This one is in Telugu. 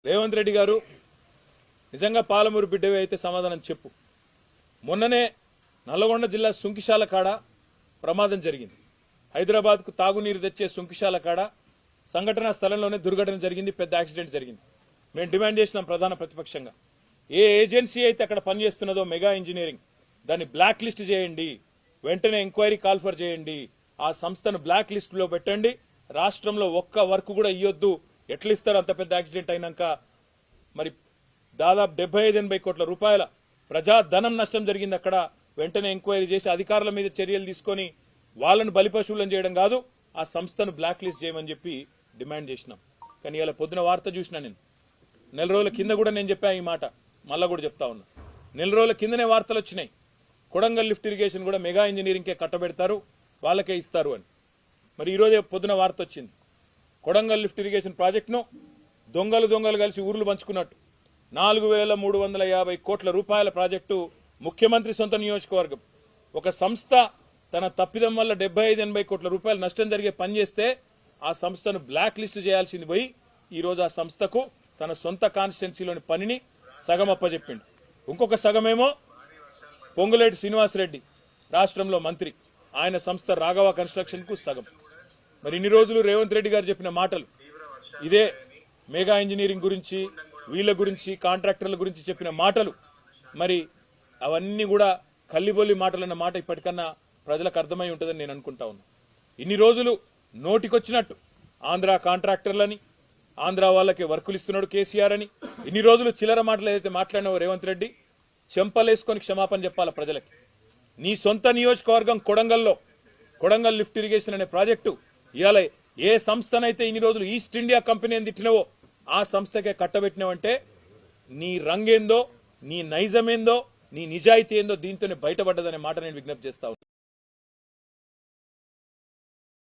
రేవంత్ రెడ్డి గారు నిజంగా పాలమూరు బిడ్డవే అయితే సమాధానం చెప్పు. మొన్ననే నల్లగొండ జిల్లా సుంకిశాల కాడ ప్రమాదం జరిగింది. హైదరాబాద్కు తాగునీరు తెచ్చే సుంకిశాల కాడ సంఘటనా స్థలంలోనే దుర్ఘటన జరిగింది, పెద్ద యాక్సిడెంట్ జరిగింది. మేము డిమాండ్ చేసినాం ప్రధాన ప్రతిపక్షంగా, ఏ ఏజెన్సీ అయితే అక్కడ పనిచేస్తున్నదో మెగా ఇంజనీరింగ్ దాన్ని బ్లాక్ లిస్ట్ చేయండి, వెంటనే ఎంక్వైరీ కాల్ఫర్ చేయండి, ఆ సంస్థను బ్లాక్ లిస్ట్ లో పెట్టండి, రాష్ట్రంలో ఒక్క వర్క్ కూడా ఇయ్యొద్దు. ఎట్లా ఇస్తారు అంత పెద్ద యాక్సిడెంట్ అయినాక? మరి దాదాపు 75-80 కోట్ల రూపాయల ప్రజాధనం నష్టం జరిగింది అక్కడ. వెంటనే ఎంక్వైరీ చేసి అధికారుల మీద చర్యలు తీసుకొని వాళ్ళను బలిపశువులను చేయడం కాదు, ఆ సంస్థను బ్లాక్ లిస్ట్ చేయమని చెప్పి డిమాండ్ చేసినాం. కానీ ఇలా పొద్దున వార్త చూసినా నేను, నెల రోజుల కింద కూడా నేను చెప్పాను ఈ మాట, మళ్ళా కూడా చెప్తా ఉన్నా. నెల రోజుల కిందనే వార్తలు వచ్చినాయి, కొడంగల్ లిఫ్ట్ ఇరిగేషన్ కూడా మెగా ఇంజనీరింగ్కే కట్టబెడతారు, వాళ్ళకే ఇస్తారు అని. మరి ఈరోజే పొద్దున వార్త వచ్చింది, కొడంగల్ లిఫ్ట్ ఇరిగేషన్ ప్రాజెక్టును దొంగలు కలిసి ఊర్లు పంచుకున్నట్టు 4350 కోట్ల రూపాయల ప్రాజెక్టు ముఖ్యమంత్రి సొంత నియోజకవర్గం. ఒక సంస్థ తన తప్పిదం వల్ల 75-80 కోట్ల రూపాయల నష్టం జరిగే పని చేస్తే ఆ సంస్థను బ్లాక్ లిస్ట్ చేయాల్సింది పోయి ఈరోజు ఆ సంస్థకు తన సొంత కాన్స్టిట్యున్సీలోని పనిని సగం అప్పచెప్పిండు. ఇంకొక సగమేమో పొంగులేటి శ్రీనివాసరెడ్డి రాష్ట్రంలో మంత్రి, ఆయన సంస్థ రాఘవ కన్స్ట్రక్షన్ కు సగం. మరి ఇన్ని రోజులు రేవంత్ రెడ్డి గారు చెప్పిన మాటలు ఇదే, మెగా ఇంజనీరింగ్ గురించి, వీళ్ళ గురించి, కాంట్రాక్టర్ల గురించి చెప్పిన మాటలు, మరి అవన్నీ కూడా కల్లిబొల్లి మాటలన్న మాట ఇప్పటికన్నా ప్రజలకు అర్థమై ఉంటుందని నేను అనుకుంటా ఉన్నా. ఇన్ని రోజులు నోటికొచ్చినట్టు ఆంధ్ర కాంట్రాక్టర్లని, ఆంధ్ర వాళ్ళకి వర్కులు ఇస్తున్నాడు కేసీఆర్ అని ఇన్ని రోజులు చిల్లర మాటలు ఏదైతే మాట్లాడినావో రేవంత్ రెడ్డి, చెంపలేసుకొని క్షమాపణ చెప్పాల ప్రజలకి. నీ సొంత నియోజకవర్గం కొడంగల్ లిఫ్ట్ ఇరిగేషన్ అనే ప్రాజెక్టు ఇవాళ ఏ సంస్థనైతే ఇన్ని రోజులు ఈస్ట్ ఇండియా కంపెనీ అని తిట్టినవో ఆ సంస్థకే కట్టబెట్టినవంటే నీ రంగేందో, నీ నైజమేందో, నీ నిజాయితీ ఏందో దీంతోనే బయటపడ్డదనే మాట నేను విజ్ఞప్తి చేస్తా ఉన్నాను.